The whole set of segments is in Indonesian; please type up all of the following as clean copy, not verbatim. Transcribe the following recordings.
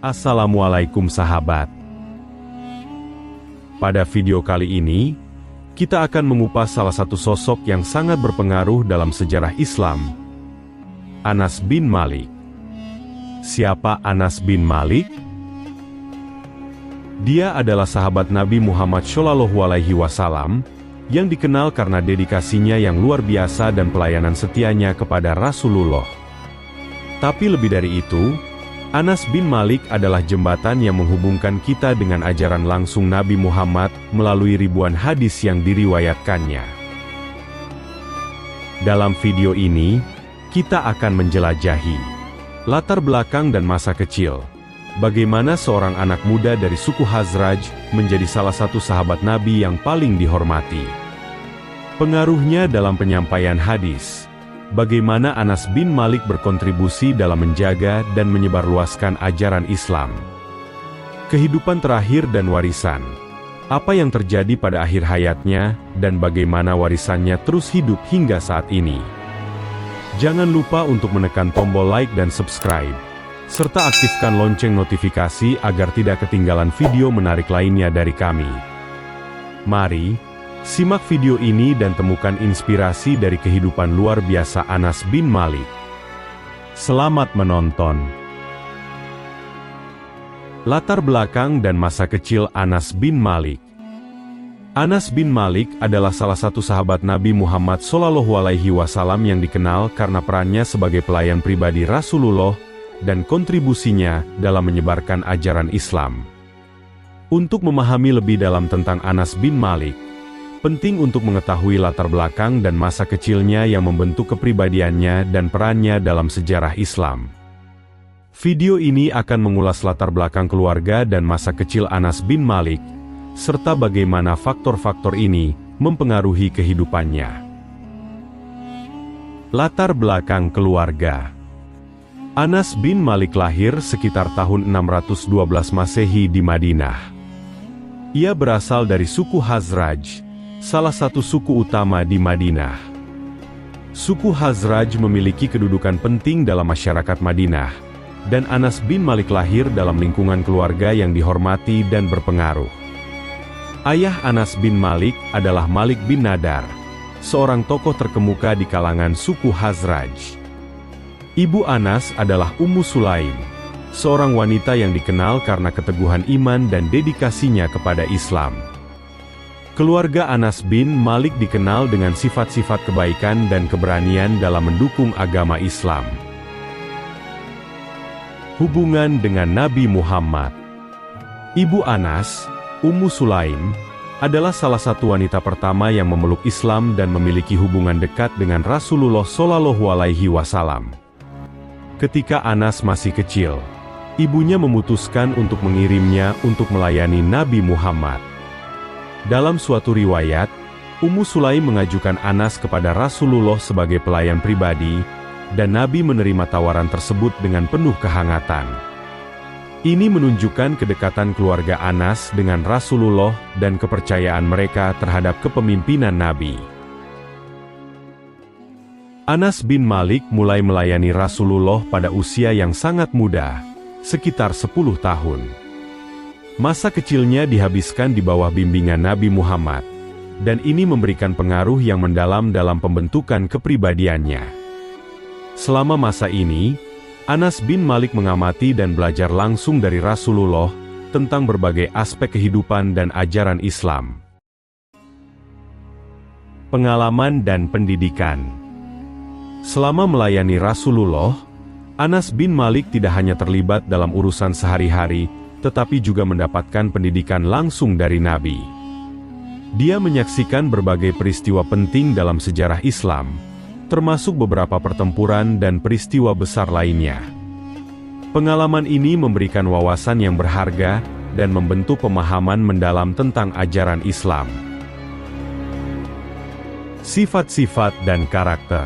Assalamualaikum sahabat. Pada video kali ini, kita akan mengupas salah satu sosok yang sangat berpengaruh dalam sejarah Islam, Anas bin Malik. Siapa Anas bin Malik? Dia adalah sahabat Nabi Muhammad SAW yang dikenal karena dedikasinya yang luar biasa dan pelayanan setianya kepada Rasulullah. Tapi lebih dari itu, Anas bin Malik adalah jembatan yang menghubungkan kita dengan ajaran langsung Nabi Muhammad melalui ribuan hadis yang diriwayatkannya. Dalam video ini, kita akan menjelajahi latar belakang dan masa kecil, bagaimana seorang anak muda dari suku Khazraj menjadi salah satu sahabat Nabi yang paling dihormati. Pengaruhnya dalam penyampaian hadis, bagaimana Anas bin Malik berkontribusi dalam menjaga dan menyebarluaskan ajaran Islam. Kehidupan terakhir dan warisan. Apa yang terjadi pada akhir hayatnya, dan bagaimana warisannya terus hidup hingga saat ini. Jangan lupa untuk menekan tombol like dan subscribe, serta aktifkan lonceng notifikasi agar tidak ketinggalan video menarik lainnya dari kami. Mari simak video ini dan temukan inspirasi dari kehidupan luar biasa Anas bin Malik. Selamat menonton. Latar belakang dan masa kecil Anas bin Malik. Anas bin Malik adalah salah satu sahabat Nabi Muhammad SAW yang dikenal karena perannya sebagai pelayan pribadi Rasulullah dan kontribusinya dalam menyebarkan ajaran Islam. Untuk memahami lebih dalam tentang Anas bin Malik, penting untuk mengetahui latar belakang dan masa kecilnya yang membentuk kepribadiannya dan perannya dalam sejarah Islam. Video ini akan mengulas latar belakang keluarga dan masa kecil Anas bin Malik, serta bagaimana faktor-faktor ini mempengaruhi kehidupannya. Latar belakang keluarga. Anas bin Malik lahir sekitar tahun 612 Masehi di Madinah. Ia berasal dari suku Khazraj, salah satu suku utama di Madinah. Suku Khazraj memiliki kedudukan penting dalam masyarakat Madinah, dan Anas bin Malik lahir dalam lingkungan keluarga yang dihormati dan berpengaruh. Ayah Anas bin Malik adalah Malik bin Nadar, seorang tokoh terkemuka di kalangan suku Khazraj. Ibu Anas adalah Ummu Sulaim, seorang wanita yang dikenal karena keteguhan iman dan dedikasinya kepada Islam. Keluarga Anas bin Malik dikenal dengan sifat-sifat kebaikan dan keberanian dalam mendukung agama Islam. Hubungan dengan Nabi Muhammad. Ibu Anas, Ummu Sulaim, adalah salah satu wanita pertama yang memeluk Islam dan memiliki hubungan dekat dengan Rasulullah SAW. Ketika Anas masih kecil, ibunya memutuskan untuk mengirimnya untuk melayani Nabi Muhammad. Dalam suatu riwayat, Ummu Sulaim mengajukan Anas kepada Rasulullah sebagai pelayan pribadi, dan Nabi menerima tawaran tersebut dengan penuh kehangatan. Ini menunjukkan kedekatan keluarga Anas dengan Rasulullah dan kepercayaan mereka terhadap kepemimpinan Nabi. Anas bin Malik mulai melayani Rasulullah pada usia yang sangat muda, sekitar 10 tahun. Masa kecilnya dihabiskan di bawah bimbingan Nabi Muhammad, dan ini memberikan pengaruh yang mendalam dalam pembentukan kepribadiannya. Selama masa ini, Anas bin Malik mengamati dan belajar langsung dari Rasulullah tentang berbagai aspek kehidupan dan ajaran Islam. Pengalaman dan pendidikan. Selama melayani Rasulullah, Anas bin Malik tidak hanya terlibat dalam urusan sehari-hari, tetapi juga mendapatkan pendidikan langsung dari Nabi. Dia menyaksikan berbagai peristiwa penting dalam sejarah Islam, termasuk beberapa pertempuran dan peristiwa besar lainnya. Pengalaman ini memberikan wawasan yang berharga dan membentuk pemahaman mendalam tentang ajaran Islam. Sifat-sifat dan karakter.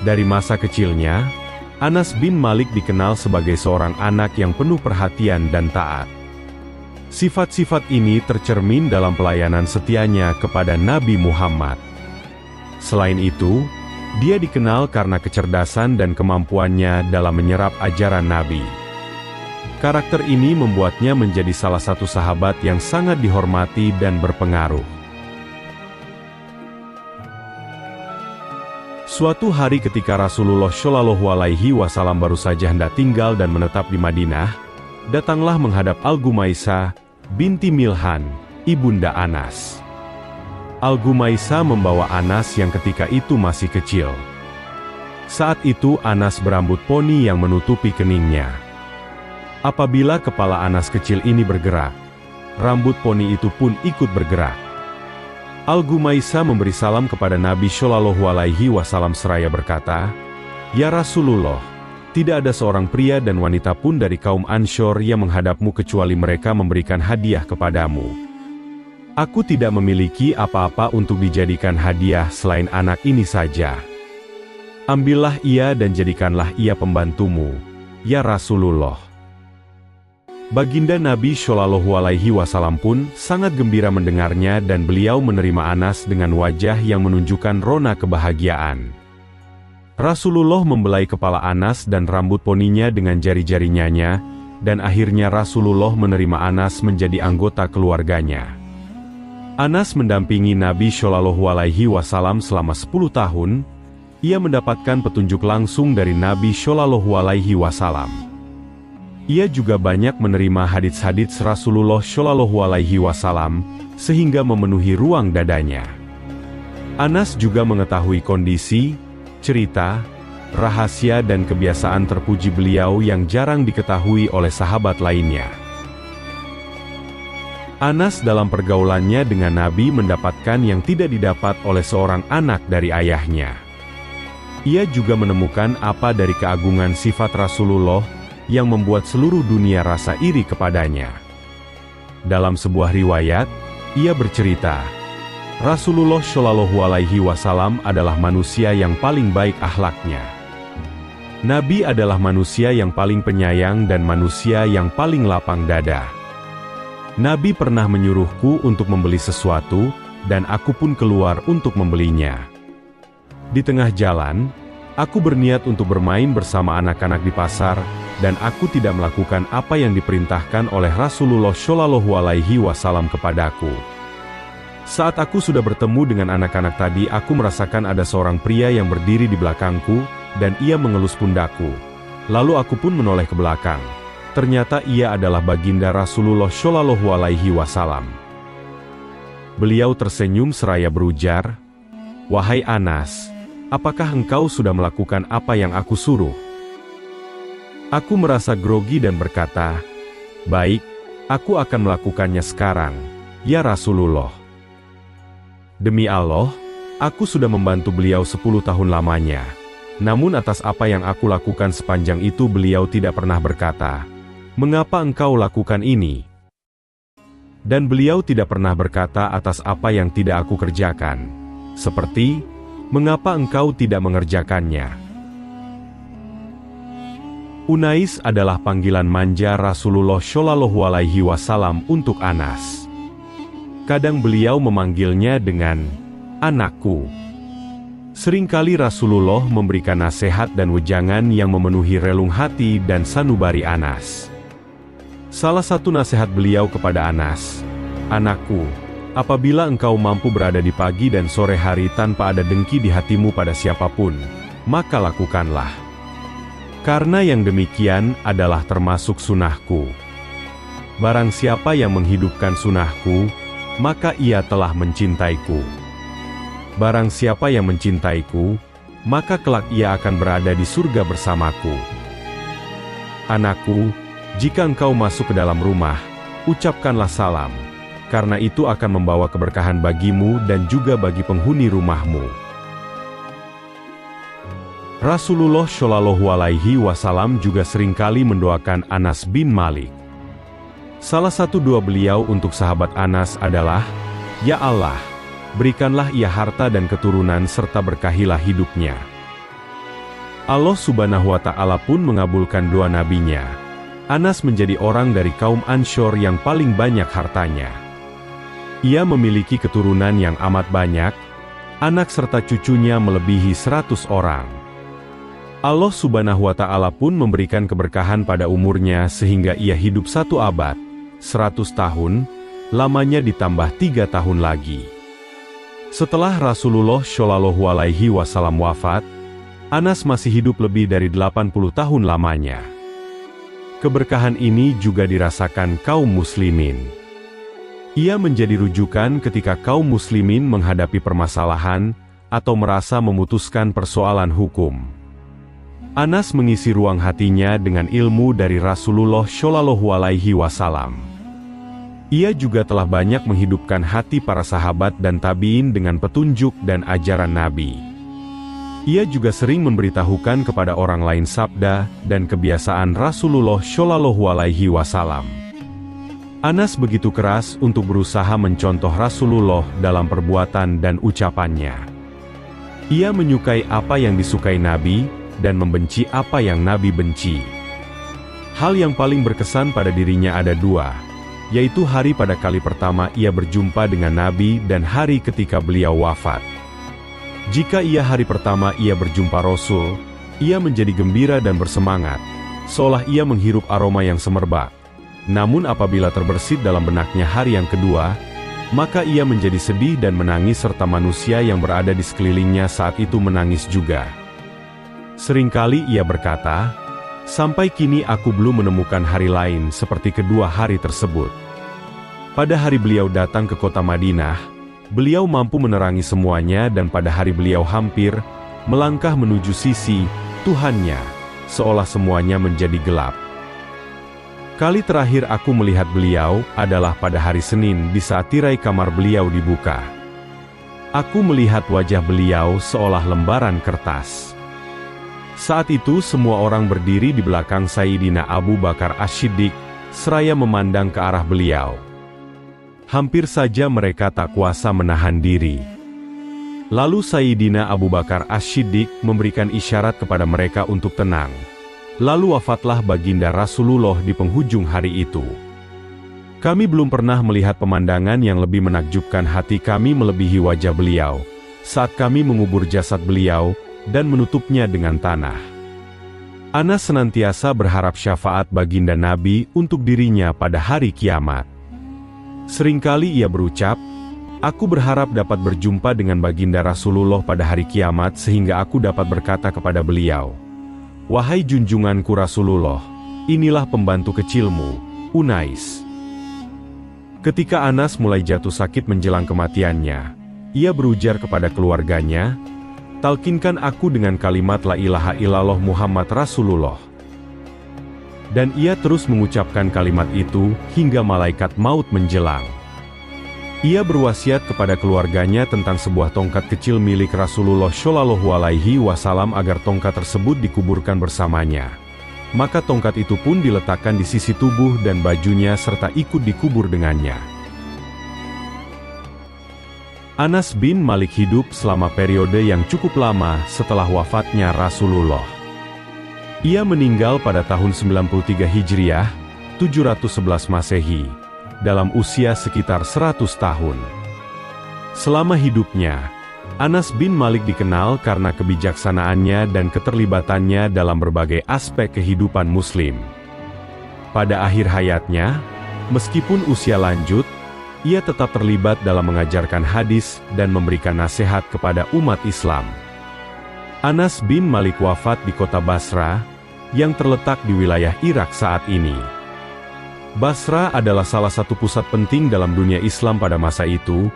Dari masa kecilnya, Anas bin Malik dikenal sebagai seorang anak yang penuh perhatian dan taat. Sifat-sifat ini tercermin dalam pelayanan setianya kepada Nabi Muhammad. Selain itu, dia dikenal karena kecerdasan dan kemampuannya dalam menyerap ajaran Nabi. Karakter ini membuatnya menjadi salah satu sahabat yang sangat dihormati dan berpengaruh. Suatu hari ketika Rasulullah Shallallahu Alaihi Wasallam baru saja hendak tinggal dan menetap di Madinah, datanglah menghadap Al-Gumaisah binti Milhan, ibunda Anas. Al-Gumaisah membawa Anas yang ketika itu masih kecil. Saat itu Anas berambut poni yang menutupi keningnya. Apabila kepala Anas kecil ini bergerak, rambut poni itu pun ikut bergerak. Al-Gumaisah memberi salam kepada Nabi Shallallahu Alaihi Wasallam seraya berkata, "Ya Rasulullah, tidak ada seorang pria dan wanita pun dari kaum Ansyar yang menghadapmu kecuali mereka memberikan hadiah kepadamu. Aku tidak memiliki apa-apa untuk dijadikan hadiah selain anak ini saja. Ambillah ia dan jadikanlah ia pembantumu, ya Rasulullah." Baginda Nabi Shallallahu Alaihi Wasallam pun sangat gembira mendengarnya dan beliau menerima Anas dengan wajah yang menunjukkan rona kebahagiaan. Rasulullah membelai kepala Anas dan rambut poninya dengan jari-jarinya, dan akhirnya Rasulullah menerima Anas menjadi anggota keluarganya. Anas mendampingi Nabi Shallallahu Alaihi Wasallam selama 10 tahun. Ia mendapatkan petunjuk langsung dari Nabi Shallallahu Alaihi Wasallam. Ia juga banyak menerima hadits-hadits Rasulullah Shallallahu Alaihi Wasallam, sehingga memenuhi ruang dadanya. Anas juga mengetahui kondisi, cerita, rahasia dan kebiasaan terpuji beliau yang jarang diketahui oleh sahabat lainnya. Anas dalam pergaulannya dengan Nabi mendapatkan yang tidak didapat oleh seorang anak dari ayahnya. Ia juga menemukan apa dari keagungan sifat Rasulullah yang membuat seluruh dunia rasa iri kepadanya. Dalam sebuah riwayat, ia bercerita, Rasulullah Shallallahu Alaihi Wasallam adalah manusia yang paling baik akhlaknya. Nabi adalah manusia yang paling penyayang dan manusia yang paling lapang dada. Nabi pernah menyuruhku untuk membeli sesuatu, dan aku pun keluar untuk membelinya. Di tengah jalan, aku berniat untuk bermain bersama anak-anak di pasar, dan aku tidak melakukan apa yang diperintahkan oleh Rasulullah Shallallahu Alaihi Wasallam kepadaku. Saat aku sudah bertemu dengan anak-anak tadi, aku merasakan ada seorang pria yang berdiri di belakangku, dan ia mengelus pundakku. Lalu aku pun menoleh ke belakang. Ternyata ia adalah baginda Rasulullah Shallallahu Alaihi Wasallam. Beliau tersenyum seraya berujar, "Wahai Anas, apakah engkau sudah melakukan apa yang aku suruh?" Aku merasa grogi dan berkata, "Baik, aku akan melakukannya sekarang, ya Rasulullah." Demi Allah, aku sudah membantu beliau 10 tahun lamanya. Namun atas apa yang aku lakukan sepanjang itu beliau tidak pernah berkata, "Mengapa engkau lakukan ini?" Dan beliau tidak pernah berkata atas apa yang tidak aku kerjakan, seperti, "Mengapa engkau tidak mengerjakannya?" Unais adalah panggilan manja Rasulullah Shallallahu Alaihi Wasallam untuk Anas. Kadang beliau memanggilnya dengan anakku. Seringkali Rasulullah memberikan nasihat dan wejangan yang memenuhi relung hati dan sanubari Anas. Salah satu nasihat beliau kepada Anas, "Anakku, apabila engkau mampu berada di pagi dan sore hari tanpa ada dengki di hatimu pada siapapun, maka lakukanlah. Karena yang demikian adalah termasuk sunahku. Barang siapa yang menghidupkan sunahku, maka ia telah mencintaiku. Barang siapa yang mencintaiku, maka kelak ia akan berada di surga bersamaku. Anakku, jika engkau masuk ke dalam rumah, ucapkanlah salam, karena itu akan membawa keberkahan bagimu dan juga bagi penghuni rumahmu." Rasulullah Shallallahu Alaihi Wasallam juga seringkali mendoakan Anas bin Malik. Salah satu doa beliau untuk sahabat Anas adalah, "Ya Allah, berikanlah ia harta dan keturunan serta berkahilah hidupnya." Allah Subhanahu wa Ta'ala pun mengabulkan doa nabinya. Anas menjadi orang dari kaum Ansyar yang paling banyak hartanya. Ia memiliki keturunan yang amat banyak, anak serta cucunya melebihi 100 orang. Allah Subhanahu wa Ta'ala pun memberikan keberkahan pada umurnya sehingga ia hidup 1 abad, 100 tahun, lamanya ditambah 3 tahun lagi. Setelah Rasulullah Shallallahu Alaihi Wasallam wafat, Anas masih hidup lebih dari 80 tahun lamanya. Keberkahan ini juga dirasakan kaum muslimin. Ia menjadi rujukan ketika kaum muslimin menghadapi permasalahan atau merasa memutuskan persoalan hukum. Anas mengisi ruang hatinya dengan ilmu dari Rasulullah Shallallahu Alaihi Wasallam. Ia juga telah banyak menghidupkan hati para sahabat dan tabi'in dengan petunjuk dan ajaran Nabi. Ia juga sering memberitahukan kepada orang lain sabda dan kebiasaan Rasulullah Shallallahu Alaihi Wasallam. Anas begitu keras untuk berusaha mencontoh Rasulullah dalam perbuatan dan ucapannya. Ia menyukai apa yang disukai Nabi dan membenci apa yang Nabi benci. Hal yang paling berkesan pada dirinya ada 2, yaitu hari pada kali pertama ia berjumpa dengan Nabi dan hari ketika beliau wafat. Jika hari pertama ia berjumpa Rasul, ia menjadi gembira dan bersemangat, seolah ia menghirup aroma yang semerbak. Namun apabila terbersit dalam benaknya hari yang kedua, maka ia menjadi sedih dan menangis serta manusia yang berada di sekelilingnya saat itu menangis juga. Seringkali ia berkata, "Sampai kini aku belum menemukan hari lain seperti kedua hari tersebut." Pada hari beliau datang ke kota Madinah, beliau mampu menerangi semuanya dan pada hari beliau hampir melangkah menuju sisi Tuhannya, seolah semuanya menjadi gelap. Kali terakhir aku melihat beliau adalah pada hari Senin di saat tirai kamar beliau dibuka. Aku melihat wajah beliau seolah lembaran kertas. Saat itu semua orang berdiri di belakang Sayyidina Abu Bakar As-Siddiq, seraya memandang ke arah beliau. Hampir saja mereka tak kuasa menahan diri. Lalu Sayyidina Abu Bakar As-Siddiq memberikan isyarat kepada mereka untuk tenang. Lalu wafatlah baginda Rasulullah di penghujung hari itu. Kami belum pernah melihat pemandangan yang lebih menakjubkan hati kami melebihi wajah beliau, saat kami mengubur jasad beliau dan menutupnya dengan tanah. Anas senantiasa berharap syafaat baginda Nabi untuk dirinya pada hari kiamat. Seringkali ia berucap, "Aku berharap dapat berjumpa dengan baginda Rasulullah pada hari kiamat sehingga aku dapat berkata kepada beliau, 'Wahai junjunganku Rasulullah, inilah pembantu kecilmu, Unais.'" Ketika Anas mulai jatuh sakit menjelang kematiannya, ia berujar kepada keluarganya, "Talkinkan aku dengan kalimat la ilaha illallah Muhammad Rasulullah." Dan ia terus mengucapkan kalimat itu hingga malaikat maut menjelang. Ia berwasiat kepada keluarganya tentang sebuah tongkat kecil milik Rasulullah Shallallahu Alaihi Wasallam agar tongkat tersebut dikuburkan bersamanya. Maka tongkat itu pun diletakkan di sisi tubuh dan bajunya serta ikut dikubur dengannya. Anas bin Malik hidup selama periode yang cukup lama setelah wafatnya Rasulullah. Ia meninggal pada tahun 93 Hijriah, 711 Masehi, dalam usia sekitar 100 tahun. Selama hidupnya, Anas bin Malik dikenal karena kebijaksanaannya dan keterlibatannya dalam berbagai aspek kehidupan Muslim. Pada akhir hayatnya, meskipun usia lanjut, ia tetap terlibat dalam mengajarkan hadis dan memberikan nasihat kepada umat Islam. Anas bin Malik wafat di kota Basra, yang terletak di wilayah Irak saat ini. Basra adalah salah satu pusat penting dalam dunia Islam pada masa itu,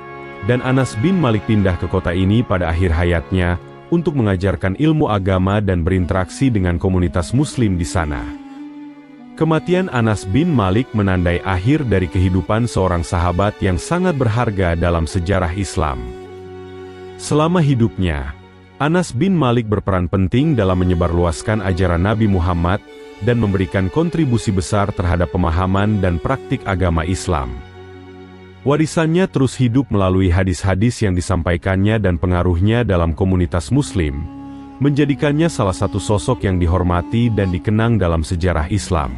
dan Anas bin Malik pindah ke kota ini pada akhir hayatnya untuk mengajarkan ilmu agama dan berinteraksi dengan komunitas Muslim di sana. Kematian Anas bin Malik menandai akhir dari kehidupan seorang sahabat yang sangat berharga dalam sejarah Islam. Selama hidupnya, Anas bin Malik berperan penting dalam menyebarluaskan ajaran Nabi Muhammad dan memberikan kontribusi besar terhadap pemahaman dan praktik agama Islam. Warisannya terus hidup melalui hadis-hadis yang disampaikannya dan pengaruhnya dalam komunitas Muslim, menjadikannya salah satu sosok yang dihormati dan dikenang dalam sejarah Islam.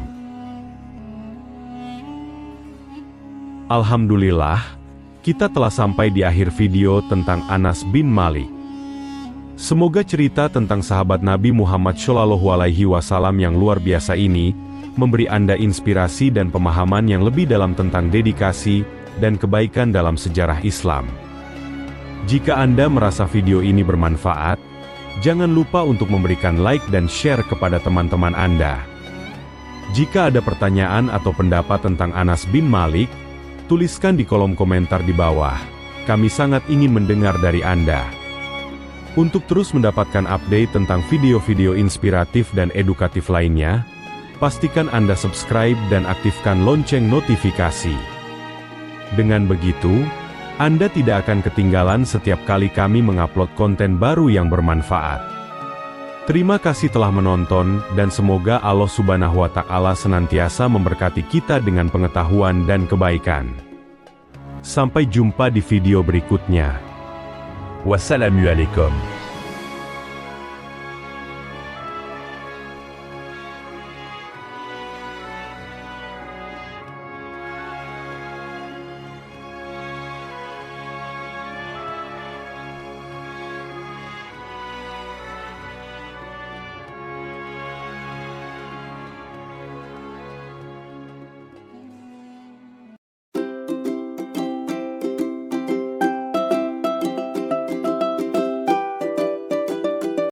Alhamdulillah, kita telah sampai di akhir video tentang Anas bin Malik. Semoga cerita tentang sahabat Nabi Muhammad SAW yang luar biasa ini memberi Anda inspirasi dan pemahaman yang lebih dalam tentang dedikasi dan kebaikan dalam sejarah Islam. Jika Anda merasa video ini bermanfaat, jangan lupa untuk memberikan like dan share kepada teman-teman Anda. Jika ada pertanyaan atau pendapat tentang Anas bin Malik, tuliskan di kolom komentar di bawah. Kami sangat ingin mendengar dari Anda. Untuk terus mendapatkan update tentang video-video inspiratif dan edukatif lainnya, pastikan Anda subscribe dan aktifkan lonceng notifikasi. Dengan begitu, Anda tidak akan ketinggalan setiap kali kami mengupload konten baru yang bermanfaat. Terima kasih telah menonton, dan semoga Allah Subhanahu wa Ta'ala senantiasa memberkati kita dengan pengetahuan dan kebaikan. Sampai jumpa di video berikutnya. Wassalamualaikum.